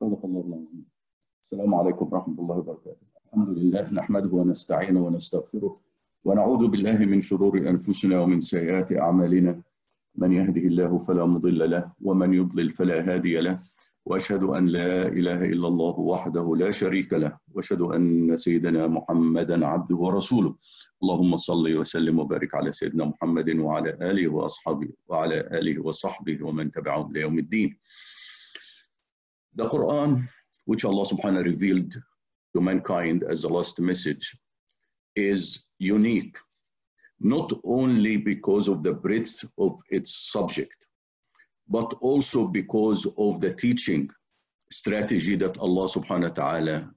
صدق الله العظيم. السلام عليكم ورحمة الله وبركاته. الحمد لله نحمده ونستعينه ونستغفره ونعوذ بالله من شرور أنفسنا ومن سيئات أعمالنا. من يهده الله فلا مضل له ومن يضلل فلا هادي له، وأشهد أن لا إله إلا الله وحده لا شريك له، وأشهد أن سيدنا محمدا عبده ورسوله. اللهم صل وسلم وبارك على سيدنا محمد وعلى آله وأصحابه وعلى آله وصحبه ومن تبعهم ليوم الدين. The Quran, which Allah subhanahu wa ta'ala revealed to mankind as the last message, is unique, not only because of the breadth of its subject, but also because of the teaching strategy that Allah subhanahu wa ta'ala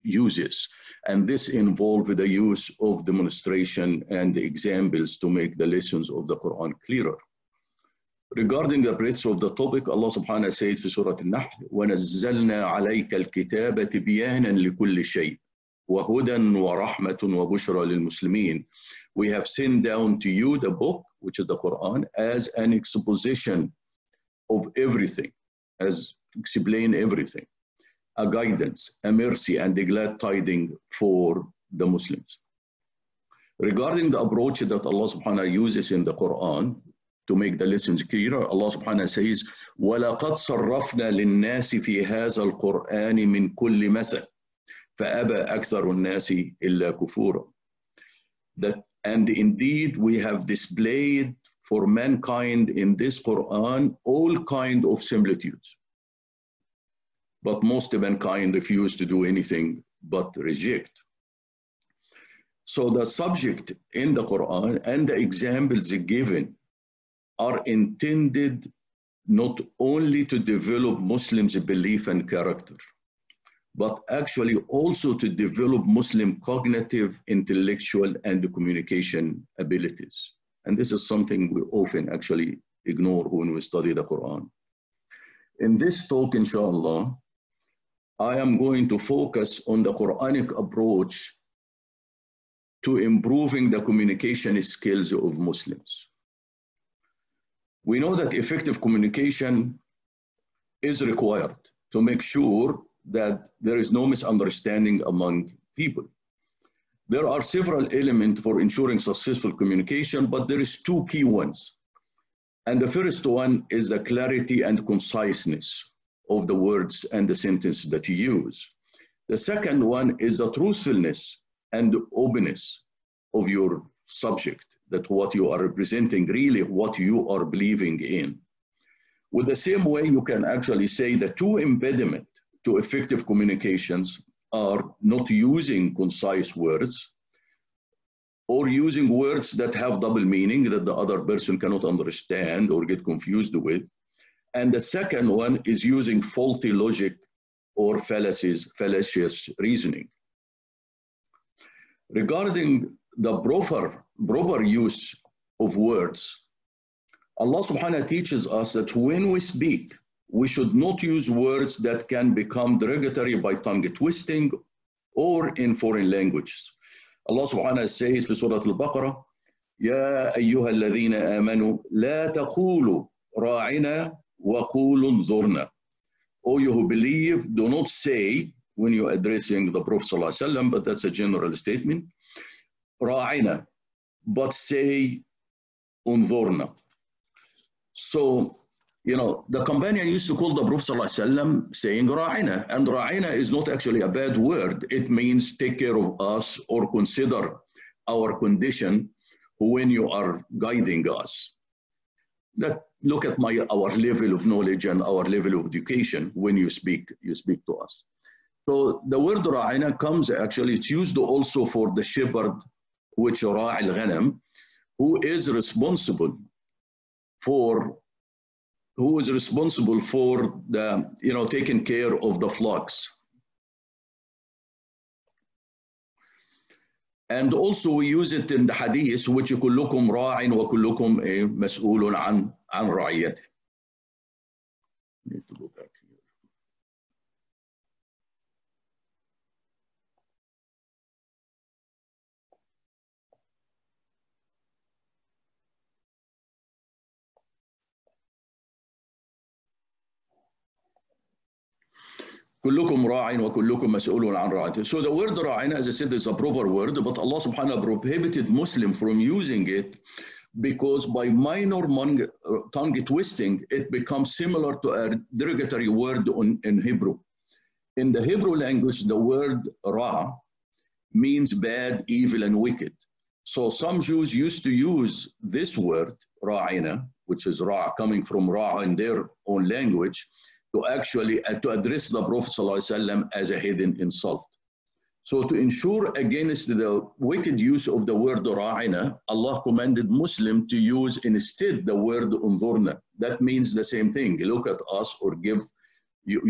uses. And this involves the use of demonstration and examples to make the lessons of the Quran clearer. Regarding the breadth of the topic, Allah subhanahu wa ta'ala says in Surah Al-Nahl, وَنَزَّلْنَا عَلَيْكَ الْكِتَابَ تِبْيَانًا لِكُلِّ شَيْءٍ وَهُدًى وَرَحْمَةٌ وَبُشْرَى لِلْمُسْلِمِينَ. We have sent down to you the book, which is the Quran, as an exposition of everything, as explain everything, a guidance, a mercy, and a glad tiding for the Muslims. Regarding the approach that Allah subhanahu wa ta'ala uses in the Quran to make the lessons clearer, Allah subhanahu wa ta'ala says, وَلَقَدْ صَرَّفْنَا لِلنَّاسِ فِي هَذَا الْقُرْآنِ مِنْ كُلِّ مَثَلٍ فَأَبَى أَكْثَرُ النَّاسِ إِلَّا كُفُورًا. And indeed we have displayed for mankind in this Quran all kind of similitudes. But most of mankind refuse to do anything but reject. So the subject in the Quran and the examples given are intended not only to develop Muslims' belief and character, but actually also to develop Muslim cognitive, intellectual, and communication abilities. And this is something we often actually ignore when we study the Quran. In this talk, inshallah, I am going to focus on the Quranic approach to improving the communication skills of Muslims. We know that effective communication is required to make sure that there is no misunderstanding among people. There are several elements for ensuring successful communication, but there is two key ones. And the first one is the clarity and conciseness of the words and the sentence that you use. The second one is the truthfulness and openness of your subject, that what you are representing, really what you are believing in. With the same way, you can actually say the two impediments to effective communications are not using concise words or using words that have double meaning that the other person cannot understand or get confused with. And the second one is using faulty logic or fallacious reasoning. Regarding the proper use of words, Allah subhanahu wa ta'ala teaches us that when we speak, we should not use words that can become derogatory by tongue twisting or in foreign languages. Allah subhanahu wa ta'ala says in Surah Al-Baqarah, يَا أَيُّهَا الَّذِينَ آمَنُوا لَا تَقُولُوا رَاعِنَا وَقُولُوا انظُرْنَا. O you who believe, do not say, when you're addressing the Prophet ﷺ, but that's a general statement. Ra'ina, but say unzurna. So, the companion used to call the Prophet ﷺ saying Ra'ina, and Ra'ina is not actually a bad word. It means take care of us or consider our condition when you are guiding us. Look at our level of knowledge and our level of education when you speak to us. So the word Ra'ina comes actually, it's used also for the shepherd, which Ra'i al-Ghanam, who is responsible for the, taking care of the flocks. And also we use it in the hadith, which كلكم راع وكلكم مسؤول عن رعيته. Need to go back here. كلكم راع وكلكم مسؤول عن رعيته. So the word ra'ina, as I said, is a proper word, but Allah subhanahu wa ta'ala prohibited Muslim from using it because by minor tongue twisting, it becomes similar to a derogatory word in Hebrew. In the Hebrew language, the word ra means bad, evil, and wicked. So some Jews used to use this word, ra'ina, which is ra, coming from ra in their own language, to address the Prophet ﷺ as a hidden insult. So to ensure against the wicked use of the word ra'ina, Allah commanded Muslim to use instead the word unzurna. That means the same thing. Look at us or give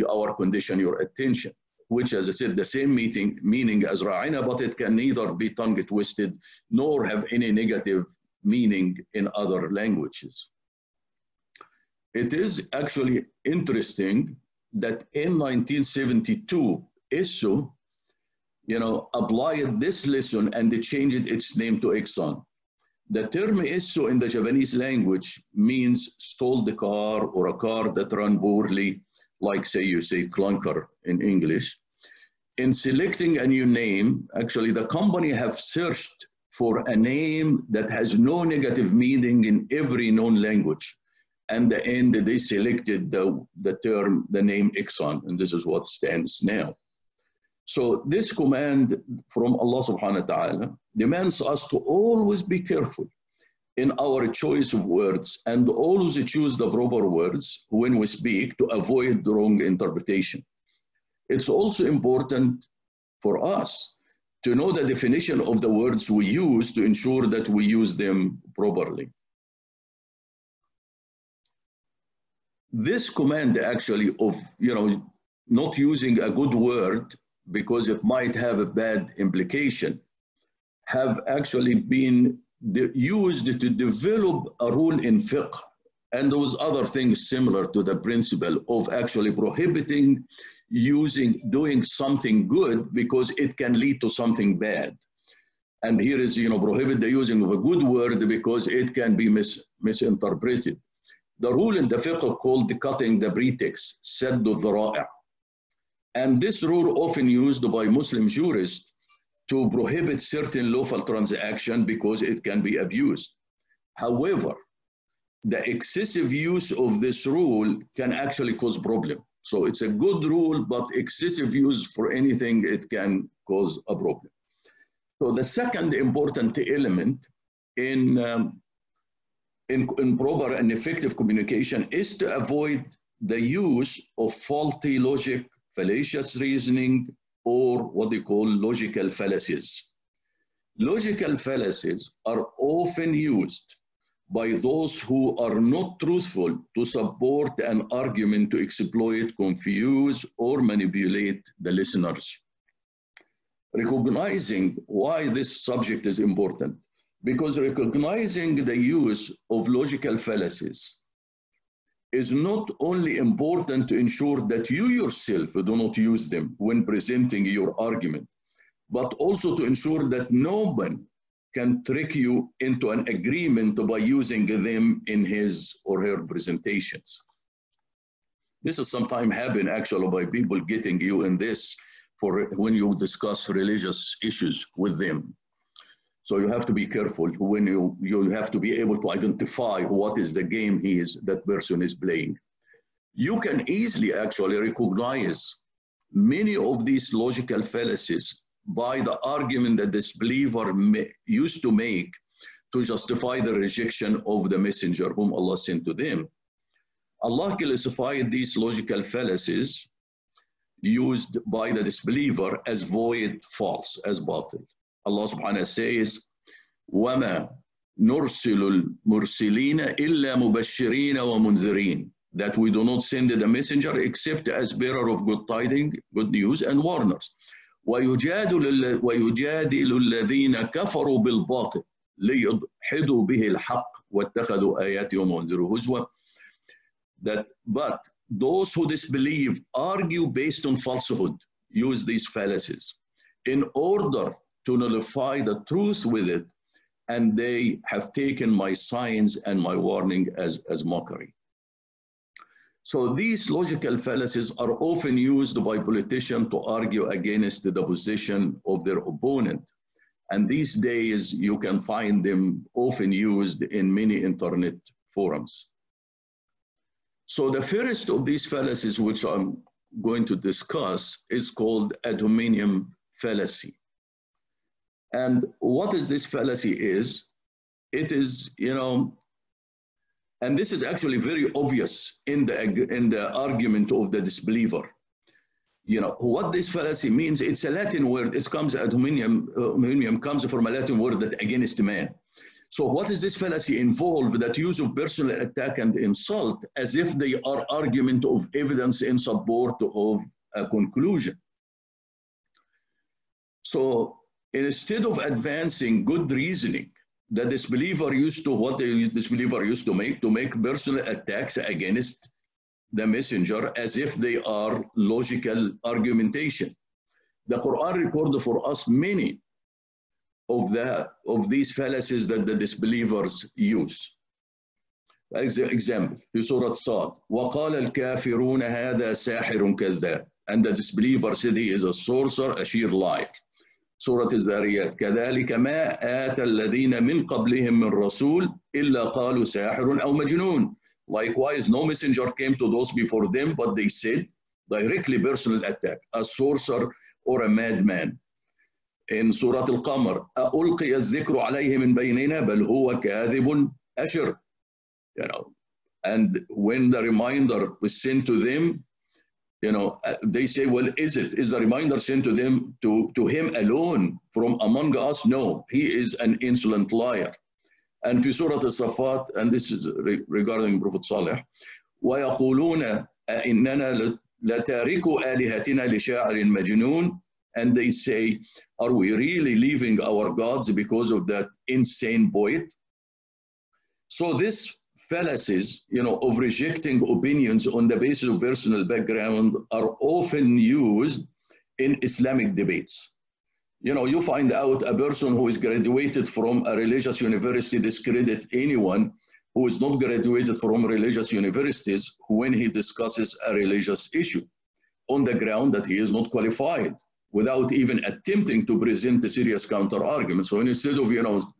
our condition your attention, which, as I said, the same meaning as ra'ina, but it can neither be tongue twisted nor have any negative meaning in other languages. It is actually interesting that in 1972, ISO, applied this lesson and they changed its name to Exxon. The term ISO in the Japanese language means stole the car or a car that ran poorly, like you say clunker in English. In selecting a new name, actually the company have searched for a name that has no negative meaning in every known language. And the end, they selected the name Exxon, and this is what stands now. So this command from Allah subhanahu wa ta'ala demands us to always be careful in our choice of words and always choose the proper words when we speak to avoid the wrong interpretation. It's also important for us to know the definition of the words we use to ensure that we use them properly. This command actually of, not using a good word because it might have a bad implication have actually been used to develop a rule in fiqh and those other things similar to the principle of actually prohibiting doing something good because it can lead to something bad. And here is, prohibit the using of a good word because it can be misinterpreted. The rule in the fiqh called cutting the pretext, sadd al-dhara'i'. And this rule often used by Muslim jurists to prohibit certain lawful transaction because it can be abused. However, the excessive use of this rule can actually cause problem. So it's a good rule, but excessive use for anything, it can cause a problem. So the second important element in proper and effective communication is to avoid the use of faulty logic, fallacious reasoning, or what they call logical fallacies. Logical fallacies are often used by those who are not truthful to support an argument to exploit, confuse, or manipulate the listeners. Recognizing why this subject is important, because recognizing the use of logical fallacies is not only important to ensure that you yourself do not use them when presenting your argument, but also to ensure that no one can trick you into an agreement by using them in his or her presentations. This is sometimes happen actually by people getting you in this for when you discuss religious issues with them. So you have to be careful when you have to be able to identify what is the game that person is playing. You can easily actually recognize many of these logical fallacies by the argument that this believer used to make to justify the rejection of the messenger whom Allah sent to them. Allah classified these logical fallacies used by the disbeliever as void, false, as batil. Allah subhanahu says, وَمَا نُرْسِلُ الْمُرْسِلِينَ إِلَّا مُبَشِّرِينَ وَمُنذِرِينَ, that we do not send the messenger except as bearer of good tidings, good news, and warners. وَيُجَادِلُ الَّذِينَ كَفَرُوا بِالْبَاطِلِ لِيُدْحِضُوا بِهِ الْحَقِّ وَاتَّخَذُوا آيَاتِهُمْ وَأُنذِرُوا هُزُوًا. But those who disbelieve argue based on falsehood, use these fallacies in order to nullify the truth with it, and they have taken my signs and my warning as mockery. So these logical fallacies are often used by politicians to argue against the position of their opponent. And these days, you can find them often used in many internet forums. So the first of these fallacies, which I'm going to discuss, is called ad hominem fallacy. And what is this fallacy is? It is, and this is actually very obvious in the argument of the disbeliever. What this fallacy means, it's a Latin word. It comes, ad hominem comes from a Latin word that against man. So what is this fallacy involved? That use of personal attack and insult as if they are argument of evidence in support of a conclusion. So instead of advancing good reasoning, the disbeliever used to make personal attacks against the messenger as if they are logical argumentation. The Quran recorded for us many of these fallacies that the disbelievers use. For example, in Surah Sad, وَقَالَ الْكَافِرُونَ هَذَا سَاحِرٌ كَذَّابٌ, and the disbeliever said he is a sorcerer, a sheer liar. Surah Al-Zariyat, كَذَلِكَ مَا آتَى الَّذِينَ مِنْ قَبْلِهِمْ مِنْ رَسُولٍ إِلَّا قَالُوا سَاحِرٌ أَوْ مَجْنُونٌ. Likewise, no messenger came to those before them, but they said, directly personal attack, a sorcerer or a madman. In Surah Al-Qamar, أَأُلْقِيَ الذِّكْرُ عَلَيْهِ مِنْ بَيْنِنَا بَلْ هُوَ كَاذِبٌ أَشِرٌ. And when the reminder was sent to them, they say, well, is the reminder sent to them, to him alone from among us? No, he is an insolent liar. And في Surah Al-Safat, and this is regarding Prophet Saleh, وَيَقُولُونَ أَإِنَّنَا لَتَارِكُوا آلِهَتِنَا لِشَاعِرٍ مَجْنُونٍ. And they say, are we really leaving our gods because of that insane poet? So this fallacies, of rejecting opinions on the basis of personal background are often used in Islamic debates. You find out a person who is graduated from a religious university discredit anyone who is not graduated from religious universities when he discusses a religious issue on the ground that he is not qualified, without even attempting to present a serious counter argument. So instead of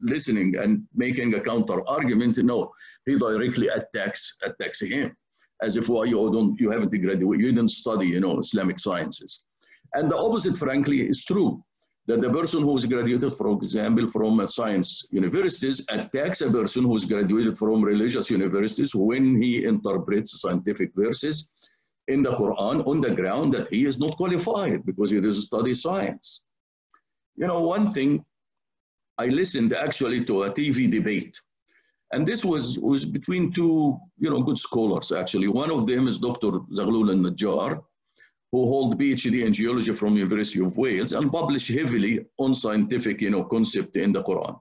listening and making a counter argument, no, he directly attacks him, as if you haven't graduated, you didn't study Islamic sciences. And the opposite, frankly, is true. That the person who is graduated, for example, from science universities attacks a person who is graduated from religious universities when he interprets scientific verses in the Quran on the ground that he is not qualified because he doesn't study science. One thing, I listened actually to a TV debate, and this was between two good scholars actually. One of them is Dr. Zaghlul al-Najjar, who hold PhD in geology from University of Wales and published heavily on scientific concept in the Quran.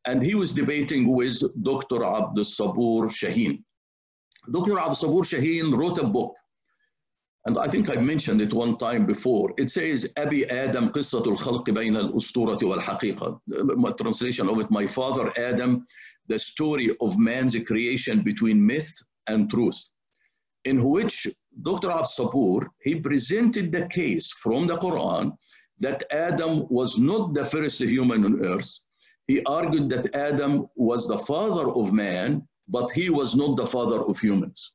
And he was debating with Dr. Mamdouh Salama. Dr. Mamdouh Salama wrote a book, and I think I mentioned it one time before. It says, Abi Adam قصة الخلق بين الأسطورة والحقيقة. My translation of it, my father Adam, the story of man's creation between myth and truth, in which Dr. Absapur, he presented the case from the Quran that Adam was not the first human on earth. He argued that Adam was the father of man, but he was not the father of humans.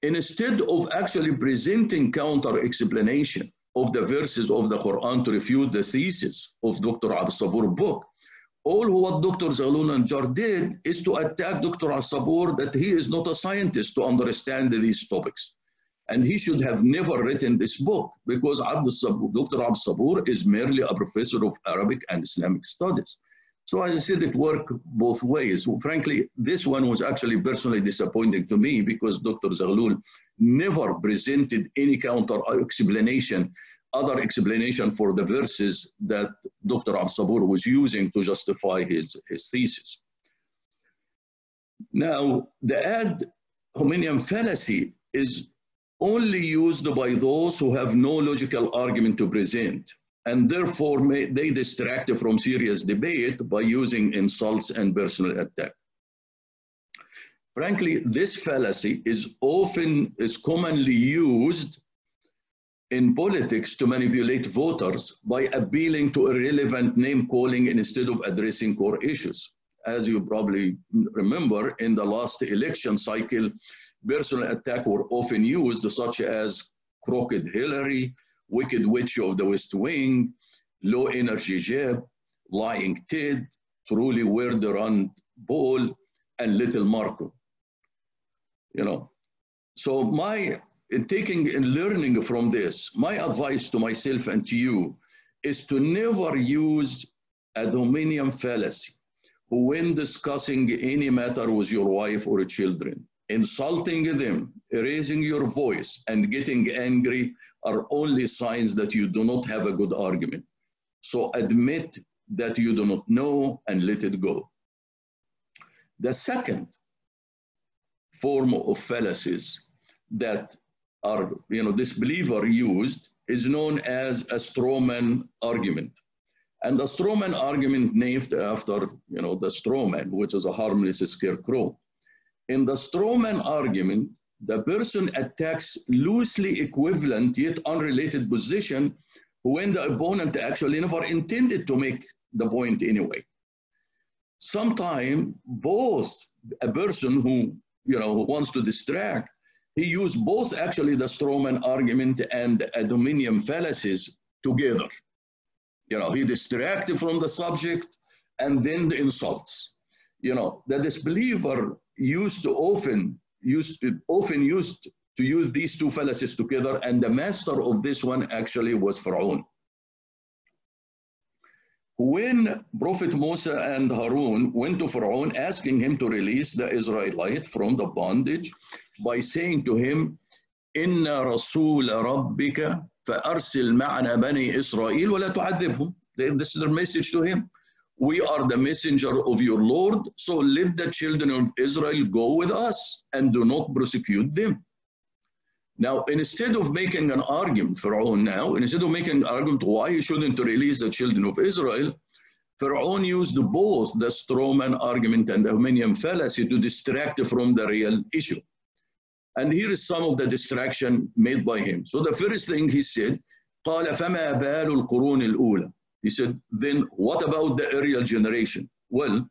Instead of actually presenting counter explanation of the verses of the Quran to refute the thesis of Dr. Absabur's book, all what Dr. Zaghloul Najjar did is to attack Dr. Absapur that he is not a scientist to understand these topics. And he should have never written this book because Dr. Absapur is merely a professor of Arabic and Islamic studies. So I said it worked both ways. Frankly, this one was actually personally disappointing to me because Dr. Zaghloul never presented any counter explanation, other explanation for the verses that Dr. Absapur was using to justify his thesis. Now, the ad hominem fallacy is only used by those who have no logical argument to present, and therefore they distract from serious debate by using insults and personal attack. Frankly, this fallacy is commonly used in politics to manipulate voters by appealing to irrelevant name calling instead of addressing core issues. As you probably remember, in the last election cycle, personal attacks were often used, such as Crooked Hillary, Wicked Witch of the West Wing, Low Energy Jeb, Lying Ted, Truly Weird Run Ball, and Little Marco. You know, so in taking and learning from this, my advice to myself and to you is to never use ad hominem fallacy when discussing any matter with your wife or children. Insulting them, raising your voice, and getting angry are only signs that you do not have a good argument. So admit that you do not know and let it go. The second form of fallacies that are, disbeliever used is known as a strawman argument. And the strawman argument named after, the strawman, which is a harmless scarecrow. In the strawman argument, the person attacks loosely equivalent yet unrelated position when the opponent actually never intended to make the point anyway. Sometimes both a person who wants to distract, he used both actually the strawman argument and ad hominem fallacies together. He distracted from the subject and then the insults. The disbeliever often used to use these two fallacies together, and the master of this one actually was Pharaoh. When Prophet Musa and Harun went to Pharaoh asking him to release the Israelite from the bondage by saying to him, Inna Rasul Rabbika fa'arsil ma'ana bani Israel wa la tu'adhibhum. This is their message to him. We are the messenger of your Lord, so let the children of Israel go with us and do not prosecute them. Now, instead of making an argument, instead of making an argument why he shouldn't release the children of Israel, Pharaoh used both the strawman argument and the hominem fallacy to distract from the real issue. And here is some of the distraction made by him. So the first thing he said, قال فما بال القرون الأولى. He said, then what about the earlier generation? Well,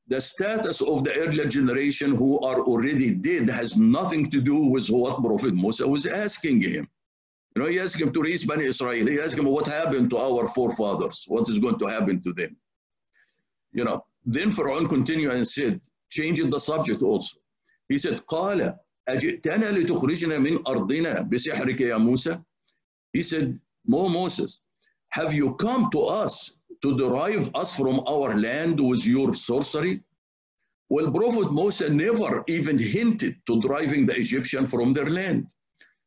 the status of the earlier generation who are already dead has nothing to do with what Prophet Musa was asking him. He asked him to raise Bani Israel. He asked him what happened to our forefathers, what is going to happen to them. Then Pharaoh continued and said, changing the subject also. He said, قال أجئتنا لتخرجنا من أرضنا بسحرك يا موسى? He said, Moses, have you come to us to drive us from our land with your sorcery? Well, Prophet Moses never even hinted to driving the Egyptian from their land.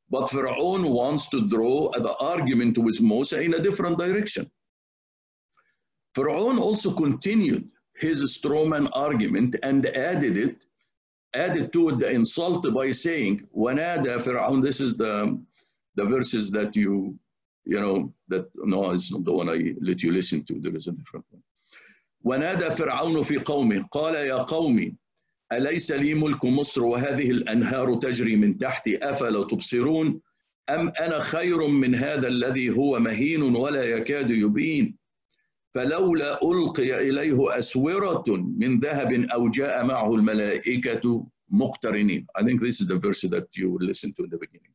But Pharaoh wants to draw the argument with Moses in a different direction. Pharaoh also continued his strawman argument and added to it the insult by saying, وَنَادَى فِرْعَوْنَ. This is the verses that no, it's not the one I let you listen to. There is a different one. وَنَادَى فِرْعَوْنُ فِي قَوْمِهِ قَالَ يَا قَوْمِ أليس لي ملك مصر وهذه الأنهار تجري من تحتي أفلا تبصرون أم أنا خير من هذا الذي هو مهين ولا يكاد يبين فلولا ألقي إليه أسورة من ذهب أو جاء معه الملائكة مقترنين. I think this is the verse that you listened to in the beginning.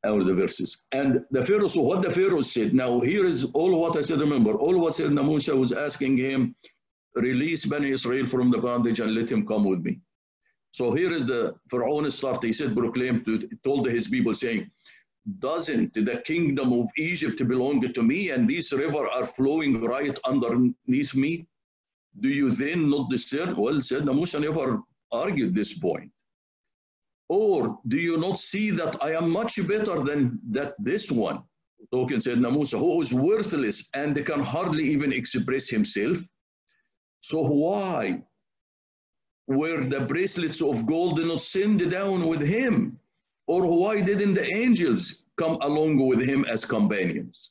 Or the verses. And the Pharaoh, so what the Pharaoh said, now here is all what I said, remember, all what Sayyidina Musa was asking him, release Bani Israel from the bondage and let him come with me. So here is the Pharaoh start, he said, proclaimed, told his people saying, doesn't the kingdom of Egypt belong to me and these rivers are flowing right underneath me? Do you then not discern? Well, Sayyidina Musa never argued this point. Or do you not see that I am much better than this one? Talking Sayyidina Musa, who is worthless and can hardly even express himself. So why were the bracelets of gold not sent down with him? Or why didn't the angels come along with him as companions?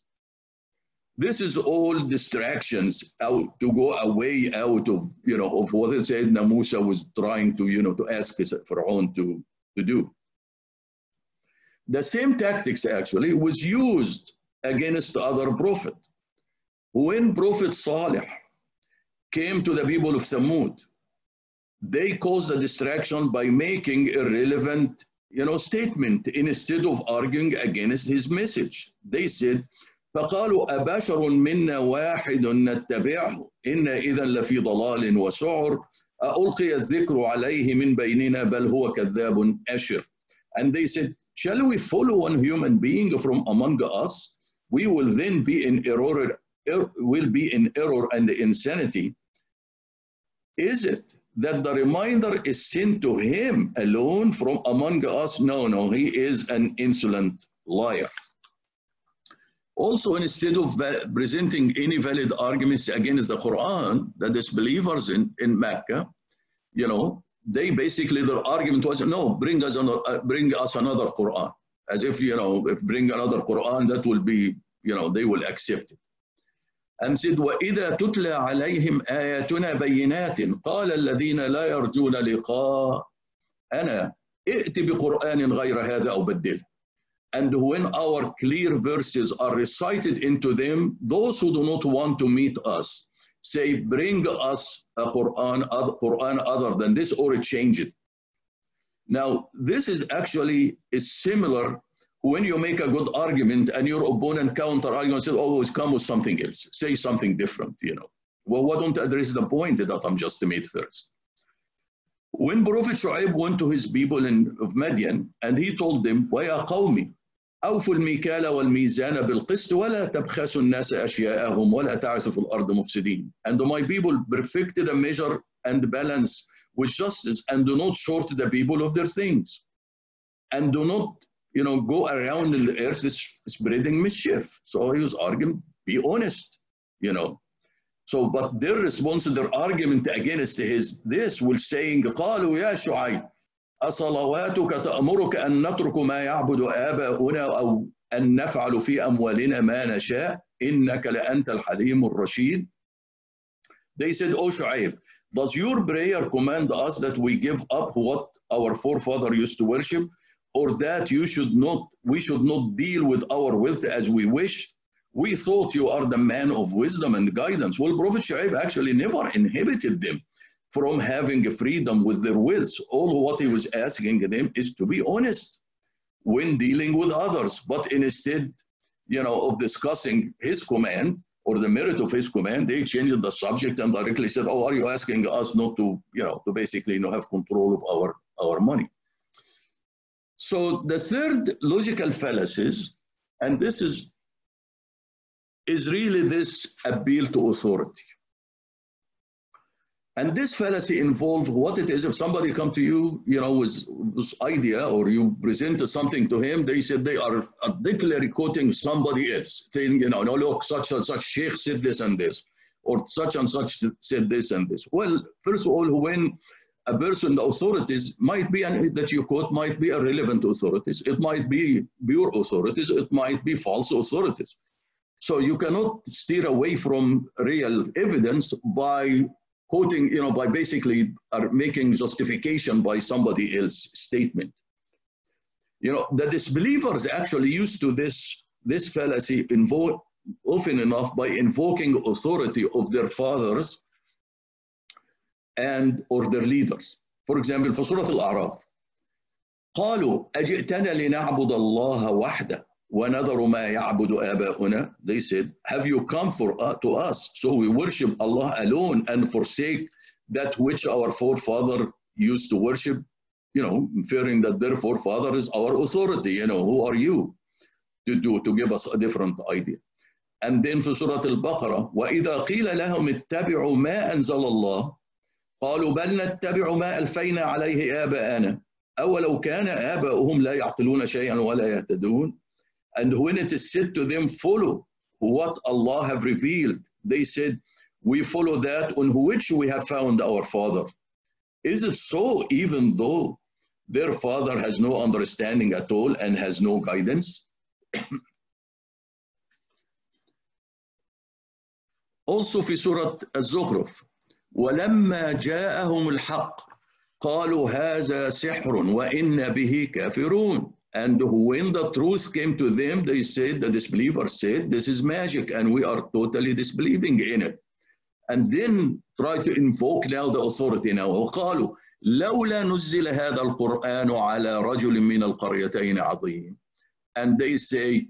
This is all distractions out to go away out of, of what Sayyidina Musa was trying to, to ask Pharaoh to do. The same tactics actually was used against other prophet. When Prophet Salih came to the people of Thamud, they caused a distraction by making irrelevant statement instead of arguing against his message. They said, فقالوا أبشر منا واحد نتبعه إن إذا لفي ضلال وسعر ألقي الذكر عليه من بيننا بل هو كذاب أشر. And they said, shall we follow one human being from among us? We will then be in error and insanity. Is it that the reminder is sent to him alone from among us? No, he is an insolent liar. Also, instead of presenting any valid arguments against the Quran, the disbelievers in Mecca, they basically, their argument was, no, bring us another Quran. As if, if bring another Quran, that will be, they will accept it. And said, وَإِذَا تُتْلَى عَلَيْهِمْ آيَاتُنَا بَيِّنَاتٍ قَالَ الَّذِينَ لَا يَرْجُونَ لِقَاءَنَا ائْتِ بِقُرْآنٍ غَيْرَ هَذَا أَوْ بَدِّلْهُ. And when our clear verses are recited into them, those who do not want to meet us say, bring us a Quran other than this or change it. Now, this is actually similar when you make a good argument and your opponent counter argument says, always come with something else, say something different, Well, why don't address the point that I'm just made first? When Prophet Shu'aib went to his people of Madian and he told them, وَيَا قَوْمِ أَوْفُوا الْمِيكَالَ وَالْمِيزَانَ بِالْقِسْطِ وَلَا تَبْخَسُوا النَّاسَ أَشْيَاءَهُمْ وَلَا تَعْسُوا فِي الْأَرْضِ مُفْسِدِينَ. And my people perfected a measure and balance with justice and do not short the people of their things. And do not, go around in the earth spreading mischief. So he was arguing, be honest, So, but their response to their argument against this was saying, قالوا يا شعيب أصلواتك تأمرك أن نترك ما يعبد آباؤنا أو أن نفعل في أموالنا ما نشاء إنك لأنت الحليم الرشيد. They said, oh Shu'aib, does your prayer command us that we give up what our forefather used to worship, or that we should not deal with our wealth as we wish? We thought you are the man of wisdom and guidance. Well, Prophet Shu'aib actually never inhibited them from having freedom with their wills. All what he was asking them is to be honest when dealing with others. But instead, of discussing his command or the merit of his command, they changed the subject and directly said, oh, are you asking us not to, to basically have control of our money? So the third logical fallacy, and this is really this appeal to authority. And this fallacy involves what it is. If somebody come to you, with this idea, or you present something to him, they said they are particularly quoting somebody else, saying, no, look, such and such sheikh said this and this, or such and such said this and this. Well, first of all, when a person, the authorities might be, that you quote, might be irrelevant authorities. It might be pure authorities. It might be false authorities. So you cannot steer away from real evidence by quoting, by basically are making justification by somebody else's statement. The disbelievers actually used to this fallacy often enough by invoking authority of their fathers or their leaders. For example, for Surah Al-A'raf, قالوا أجئتنا لنعبد الله وحده ونذر ما يعبد آباؤنا. They said, have you come to us so we worship Allah alone and forsake that which our forefather used to worship, inferring that their forefather is our authority. Who are you to give us a different idea? And then for Surah Al-Baqarah, وَإِذَا قِيلَ لَهُمْ اتَّبِعُوا مَا أَنزَلَ اللَّهُ قالوا بل نتبع ما ألفينا عليه آباءنا أولو كان آباؤهم لا يعقلون شيئا ولا يهتدون. And when it is said to them, follow what Allah have revealed, they said, we follow that on which we have found our father. Is it so even though their father has no understanding at all and has no guidance? Also في سورة الزخرف, ولما جاءهم الحق قالوا هذا سحر وإن به كافرون. And when the truth came to them, they said, the disbelievers said, this is magic and we are totally disbelieving in it. And then try to invoke now the authority now. وقالوا لولا نزل هذا القرآن على رجل من القريتين عظيم. And they say,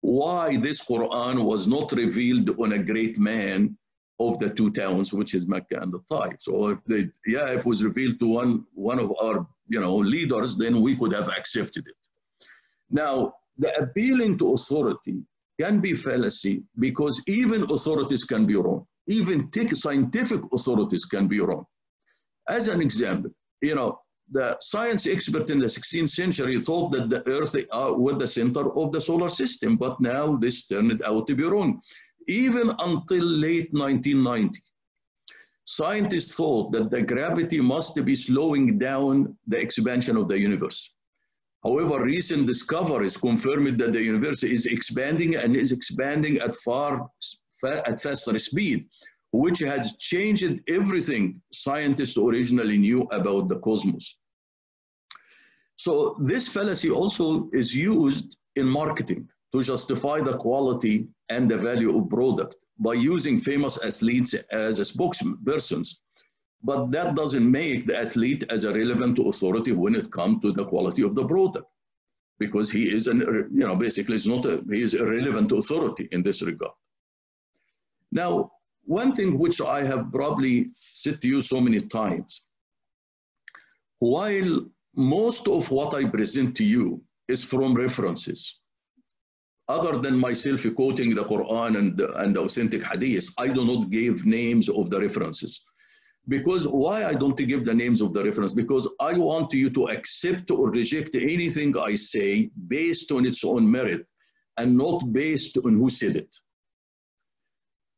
why this Quran was not revealed on a great man of the two towns, which is Mecca and the Taif. So if it was revealed to one of our leaders, then we could have accepted it. Now, the appealing to authority can be fallacy because even authorities can be wrong. Even scientific authorities can be wrong. As an example, the science expert in the 16th century thought that the Earth was the center of the solar system, but now this turned out to be wrong. Even until late 1990, scientists thought that the gravity must be slowing down the expansion of the universe. However, recent discoveries confirmed that the universe is expanding and is expanding at faster speed, which has changed everything scientists originally knew about the cosmos. So this fallacy also is used in marketing to justify the quality and the value of product by using famous athletes as spokespersons. But that doesn't make the athlete as a relevant authority when it comes to the quality of the product, because he is basically he is a relevant authority in this regard. Now, one thing which I have probably said to you so many times, while most of what I present to you is from references, other than myself quoting the Quran and the authentic hadith, I do not give names of the references. Because why I don't give the names of the reference? Because I want you to accept or reject anything I say based on its own merit and not based on who said it.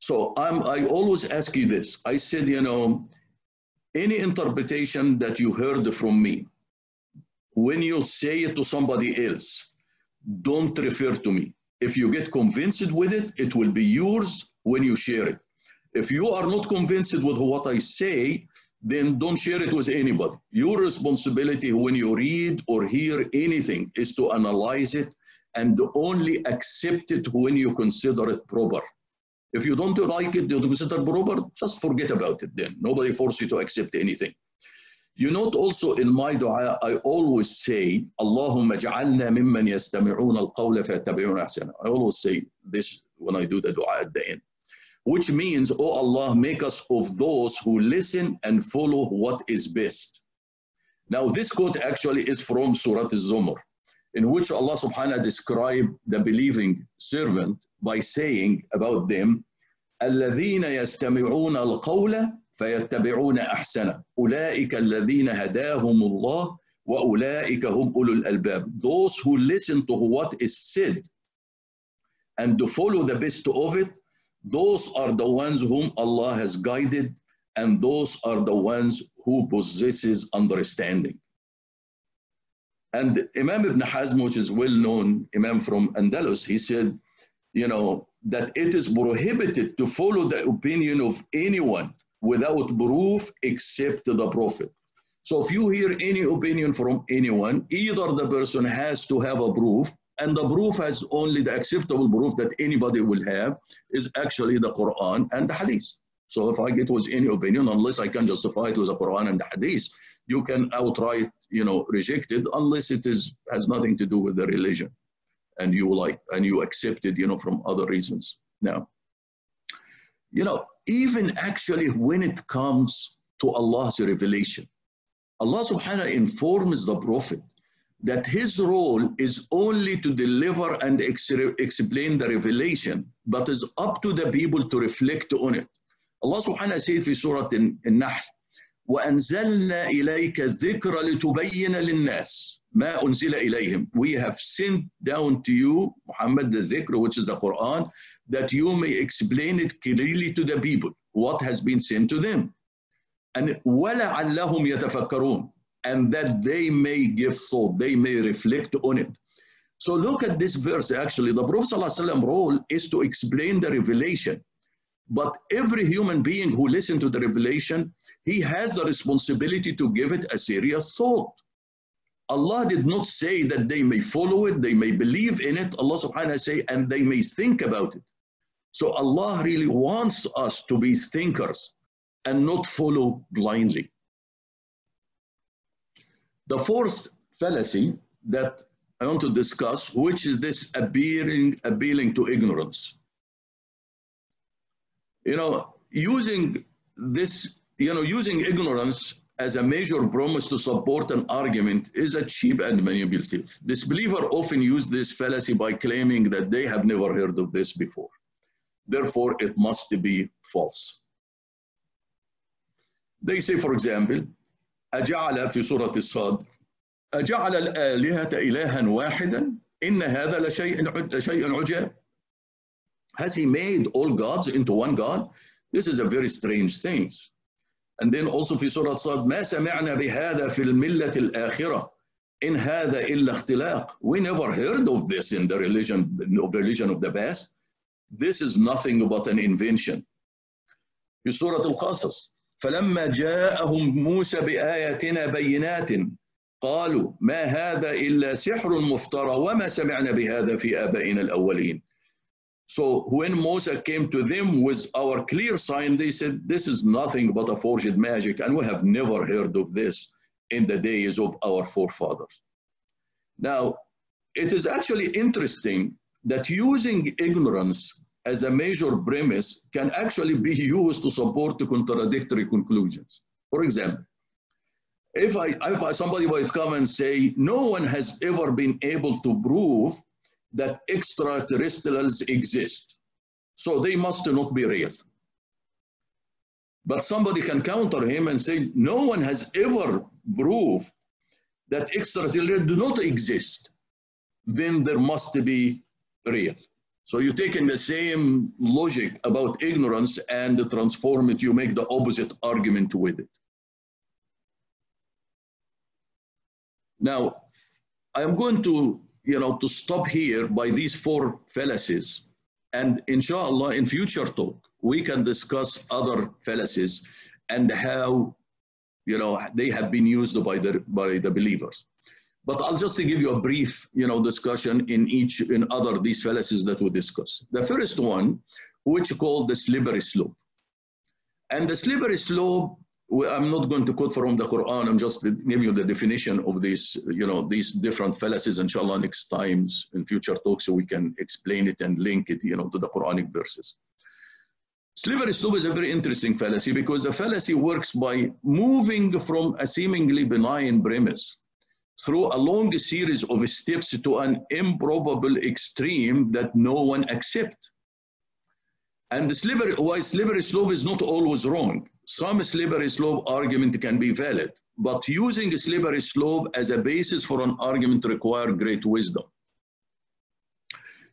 So I always ask you this. I said, any interpretation that you heard from me, when you say it to somebody else, don't refer to me. If you get convinced with it, it will be yours when you share it. If you are not convinced with what I say, then don't share it with anybody. Your responsibility when you read or hear anything is to analyze it and only accept it when you consider it proper. If you don't like it, you consider proper, just forget about it then. Nobody forces you to accept anything. You note also in my dua, I always say, Allahumma ja'alna mimman yastami'una al-qawla fayattabi'una ahsana. I always say this when I do the dua at the end, which means, oh Allah, make us of those who listen and follow what is best. Now, this quote actually is from Surah Al-Zumar, in which Allah subhanahu wa ta'ala described the believing servant by saying about them, الَّذِينَ يَسْتَمِعُونَ الْقَوْلَ فَيَتَّبِعُونَ أَحْسَنَ أُولَٰئِكَ الَّذِينَ هَدَاهُمُ اللَّهُ وَأُولَٰئِكَ هُمْ أُولُو الْأَلْبَابِ. Those who listen to what is said and to follow the best of it, those are the ones whom Allah has guided, and those are the ones who possesses understanding. And Imam Ibn Hazm, which is well-known Imam from Andalus, he said, that it is prohibited to follow the opinion of anyone without proof except the Prophet. So if you hear any opinion from anyone, either the person has to have a proof, and the proof has only the acceptable proof that anybody will have is actually the Quran and the Hadith. So if I get with any opinion, unless I can justify it with the Quran and the Hadith, you can outright, reject it unless it has nothing to do with the religion, and you accept it, from other reasons. Now, even actually when it comes to Allah's revelation, Allah subhanahu informs the Prophet that his role is only to deliver and explain the revelation, but is up to the people to reflect on it. Allah subhanahu says in Surah An-Nahl, وَأَنزَلْنَا إِلَيْكَ الذِّكْرَ لِتُبَيِّنَ لِلنَّاسِ مَا أُنزِلَ إِلَيْهِمْ. We have sent down to you, Muhammad, the Zikr, which is the Quran, that you may explain it clearly to the people, what has been sent to them. And وَلَعَلَّهُمْ يَتَفَكَّرُونَ, and that they may give thought, they may reflect on it. So look at this verse. Actually, the Prophet ﷺ role is to explain the revelation. But every human being who listens to the revelation, he has the responsibility to give it a serious thought. Allah did not say that they may follow it, they may believe in it. Allah subhanahu wa ta'ala say, and they may think about it. So Allah really wants us to be thinkers and not follow blindly. The fourth fallacy that I want to discuss, which is this appealing to ignorance. Using ignorance as a major promise to support an argument is a cheap and manipulative. Disbelievers often use this fallacy by claiming that they have never heard of this before. Therefore, it must be false. They say, for example, أجعل في سورة الصاد أجعل الآلهة إلها واحدا إن هذا لشيء عجاب. Has he made all gods into one God? This is a very strange thing. And then also في سورة الصاد ما سمعنا بهذا في الملة الآخرة إن هذا إلا اختلاق. We never heard of this in the religion of the past. This is nothing but an invention. في سورة القصص فلما جاءهم موسى بآياتنا بينات قالوا ما هذا إلا سحر مفترى وما سمعنا بهذا في آبائنا الأولين. So when Moses came to them with our clear sign, they said, this is nothing but a forged magic, and we have never heard of this in the days of our forefathers. Now, it is actually interesting that using ignorance as a major premise can actually be used to support the contradictory conclusions. For example, if somebody might come and say, no one has ever been able to prove that extraterrestrials exist, so they must not be real. But somebody can counter him and say, no one has ever proved that extraterrestrials do not exist, then there must be real. So you're taking the same logic about ignorance and transform it, you make the opposite argument with it. Now, I'm going to stop here by these four fallacies. And inshallah, in future talk, we can discuss other fallacies and how, they have been used by the believers. But I'll just give you a brief, discussion in other these fallacies that we discuss. The first one, which is called the slippery slope. And the slippery slope, I'm not going to quote from the Quran. I'm just giving you the definition of these, these different fallacies, inshallah, next times in future talks, so we can explain it and link it, to the Quranic verses. Slippery slope is a very interesting fallacy because the fallacy works by moving from a seemingly benign premise through a long series of steps to an improbable extreme that no one accepts. And why slippery slope is not always wrong. Some slippery slope argument can be valid, but using a slippery slope as a basis for an argument requires great wisdom.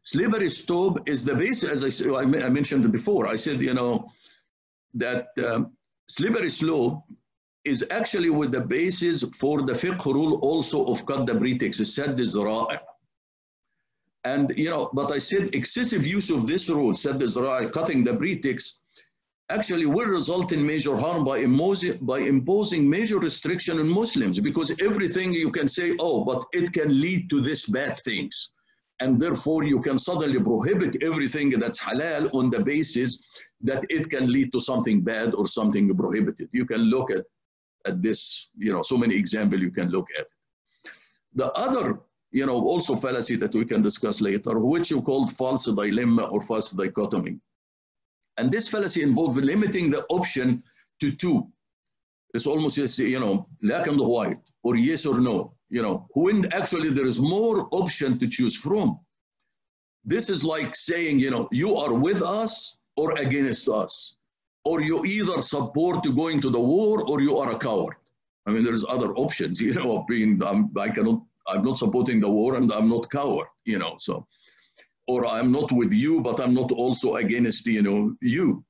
Slippery slope is the basis, as I mentioned before. I said, that slippery slope is actually with the basis for the fiqh rule also of cut the pretext, sadd zara'i. And, but I said excessive use of this rule, sadd zara'i, cutting the pretext, actually will result in major harm by imposing major restriction on Muslims, because everything you can say, oh, but it can lead to this bad things. And therefore you can suddenly prohibit everything that's halal on the basis that it can lead to something bad or something prohibited. You can look at this, so many examples you can look at. The other, also fallacy that we can discuss later, which you called false dilemma or false dichotomy. And this fallacy involves limiting the option to two. It's almost just, black and white, or yes or no, when actually there is more option to choose from. This is like saying, you are with us or against us, or you either support going to the war or you are a coward. I mean, there's other options, of being, I'm not supporting the war and I'm not coward, so. Or I'm not with you, but I'm not also against, you.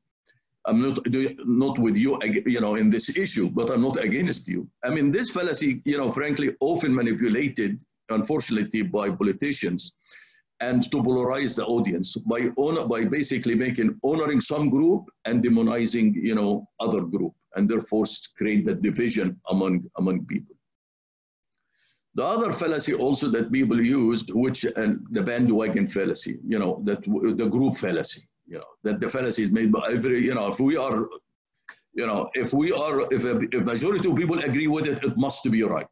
I'm not with you, in this issue, but I'm not against you. I mean, this fallacy, frankly, often manipulated, unfortunately, by politicians, and to polarize the audience by basically honoring some group and demonizing, other group, and therefore create the division among people. The other fallacy also that people used, which the bandwagon fallacy, that the group fallacy, that the fallacy is made by every, if a majority of people agree with it, it must be right.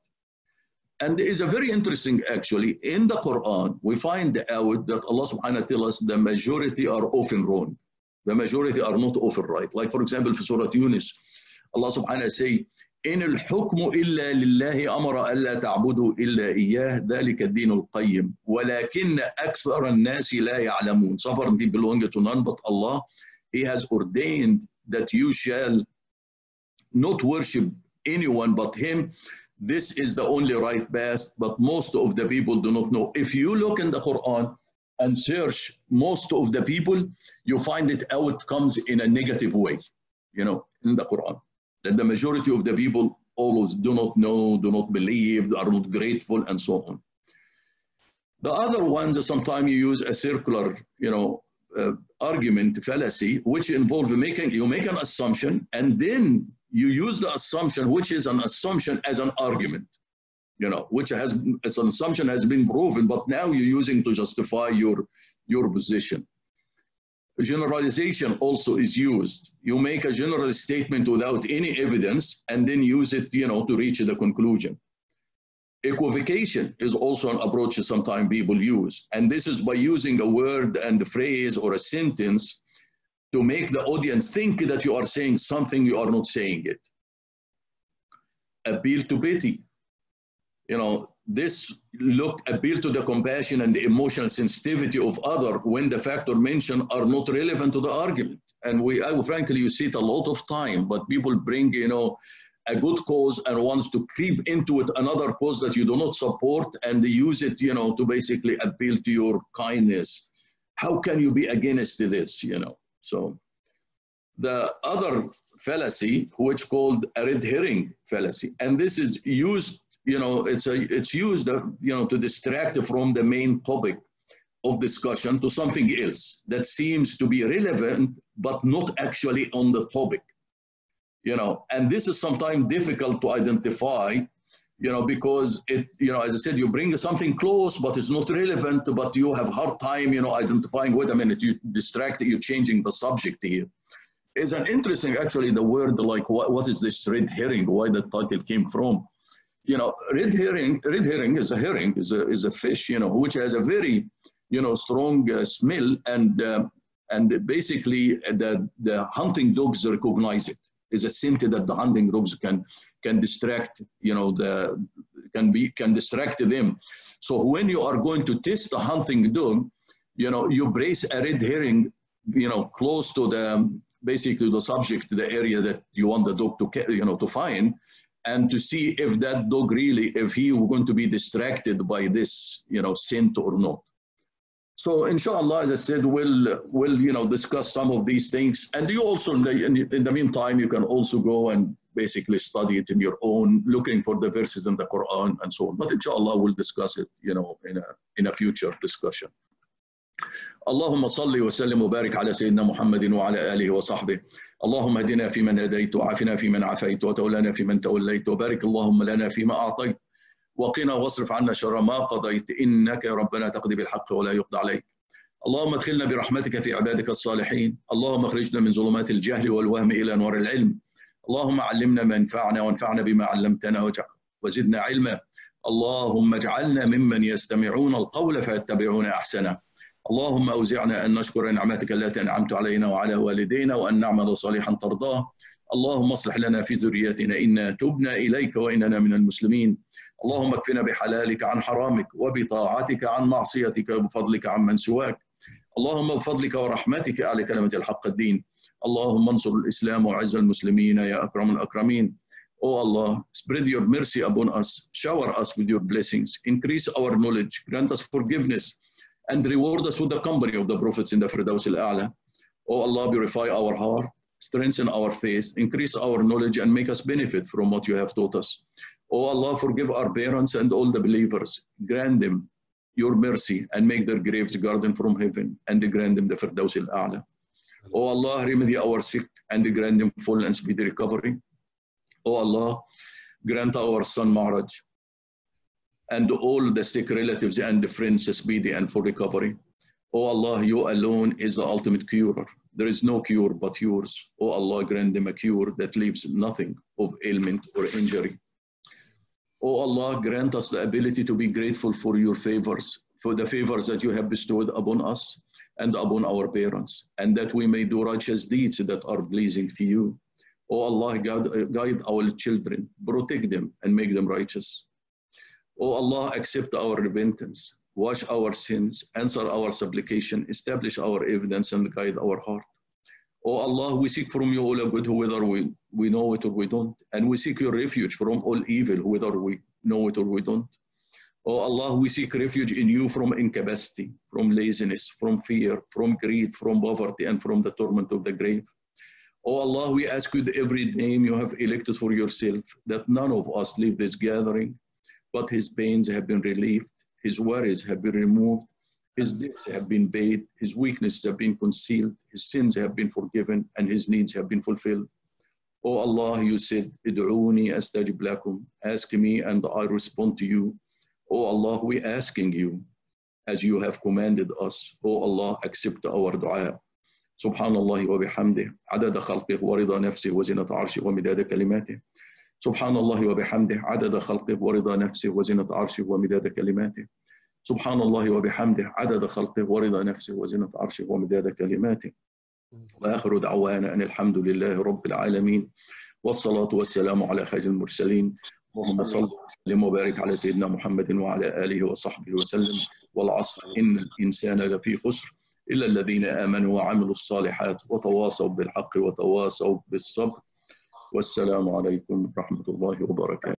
And it is a very interesting, actually, in the Quran, we find out that Allah subhanahu wa ta'ala tells us the majority are often wrong. The majority are not often right. Like, for example, for Surah Yunus, Allah subhanahu wa ta'ala say, إن الحكم إلا لله أمر ألا تعبدوا إلا إياه ذلك الدين القيم ولكن أكثر الناس لا يعلمون. Sovereignty belongs to none but Allah. He has ordained that you shall not worship anyone but Him. This is the only right path, but most of the people do not know. If you look in the Quran and search most of the people, you find it out comes in a negative way, in the Quran. That the majority of the people always do not know, do not believe, are not grateful, and so on. The other ones, sometimes you use a circular, argument fallacy, which involves you make an assumption, and then you use the assumption, which is an assumption, as an argument, which as an assumption has been proven, but now you're using to justify your position. Generalization also is used. You make a general statement without any evidence and then use it, to reach the conclusion. Equivocation is also an approach that sometimes people use. And this is by using a word and a phrase or a sentence to make the audience think that you are saying something you are not saying it. Appeal to pity. This appeal to the compassion and the emotional sensitivity of other when the factor mentioned are not relevant to the argument. And frankly, you see it a lot of time, but people bring, a good cause and wants to creep into it another cause that you do not support, and they use it, to basically appeal to your kindness. How can you be against this, So the other fallacy, which called a red herring fallacy, and this is used, it's used, to distract from the main topic of discussion to something else that seems to be relevant, but not actually on the topic, and this is sometimes difficult to identify, because it, as I said, you bring something close, but it's not relevant, but you have a hard time, identifying, wait a minute, you distracted, you're changing the subject here. It's an interesting, actually, the word, like, what is this red herring, why the title came from. Red herring is a herring, is a fish, which has a very, strong smell, and basically the hunting dogs recognize it. Is a scent that the hunting dogs can distract, can distract them. So when you are going to test a hunting dog, you brace a red herring, close to basically the subject, the area that you want the dog to, to find, and to see if that dog really, if he were going to be distracted by this, scent or not. So inshallah, as I said, we'll discuss some of these things. And you also, in the meantime, you can also go and basically study it in your own, looking for the verses in the Quran and so on. But inshallah, we'll discuss it, in a future discussion. اللهم صل وسلم وبارك على سيدنا محمد وعلى آله وصحبه اللهم اهدنا فيمن هديت، وعافنا فيمن عافيت، وتولنا فيمن توليت، وبارك اللهم لنا فيما أعطيت، وقنا واصرف عنا شر ما قضيت، إنك يا ربنا تقضي بالحق ولا يقضى عليك. اللهم ادخلنا برحمتك في عبادك الصالحين. اللهم اخرجنا من ظلمات الجهل والوهم إلى نور العلم. اللهم علمنا ما ينفعنا، وانفعنا بما علمتنا، وزدنا علما. اللهم اجعلنا ممن يستمعون القول فيتبعون أحسنه. اللهم أوزعنا أن نشكر نعمتك التي أنعمت علينا وعلى والدينا، وأن نعمل صالحا ترضاه. اللهم اصلح لنا في ذريتنا، إنا تبنا إليك وإننا من المسلمين. اللهم اكفنا بحلالك عن حرامك، وبطاعتك عن معصيتك، وبفضلك عن من سواك. اللهم بفضلك ورحمتك أعلى كلمة الحق الدين. اللهم انصر الإسلام وعز المسلمين يا أكرم الأكرمين. Oh Allah, spread your mercy upon us, shower us with your blessings, increase our knowledge, grant us forgiveness, and reward us with the company of the prophets in the Firdaus al-A'la. Oh Allah, purify our heart, strengthen our faith, increase our knowledge, and make us benefit from what you have taught us. Oh Allah, forgive our parents and all the believers, grant them your mercy and make their graves garden from heaven, and grant them the Firdaus al-A'la. Oh Allah, remedy our sick and grant them full and speedy recovery. Oh Allah, grant our son Ma'raj and all the sick relatives and the friends speedy and full recovery. Oh Allah, you alone is the ultimate curer. There is no cure but yours. Oh Allah, grant them a cure that leaves nothing of ailment or injury. Oh Allah, grant us the ability to be grateful for your favors, for the favors that you have bestowed upon us and upon our parents, and that we may do righteous deeds that are pleasing to you. Oh Allah, guide our children, protect them, and make them righteous. Oh Allah, accept our repentance, wash our sins, answer our supplication, establish our evidence, and guide our heart. Oh Allah, we seek from you all good, whether we know it or we don't, and we seek your refuge from all evil, whether we know it or we don't. Oh Allah, we seek refuge in you from incapacity, from laziness, from fear, from greed, from poverty, and from the torment of the grave. Oh Allah, we ask with every name you have elected for yourself that none of us leave this gathering, but his pains have been relieved, his worries have been removed, his debts have been paid, his weaknesses have been concealed, his sins have been forgiven, and his needs have been fulfilled. Oh Allah, you said, Id'uni astajib lakum, ask me and I respond to you. Oh Allah, we asking you as you have commanded us. Oh Allah, accept our dua. سبحان الله وبحمده عدد خلقه ورضا نفسه وزنة عرشه ومداد كلماته. سبحان الله وبحمده عدد خلقه ورضا نفسه وزنة عرشه ومداد كلماته. سبحان الله وبحمده عدد خلقه ورضا نفسه وزنة عرشه ومداد كلماته. وآخر دعوانا أن الحمد لله رب العالمين، والصلاة والسلام على خير المرسلين. اللهم صل وسلم وبارك على سيدنا محمد وعلى آله وصحبه وسلم. والعصر إن الإنسان لفي خسر إلا الذين آمنوا وعملوا الصالحات وتواصوا بالحق وتواصوا بالصبر. والسلام عليكم ورحمة الله وبركاته.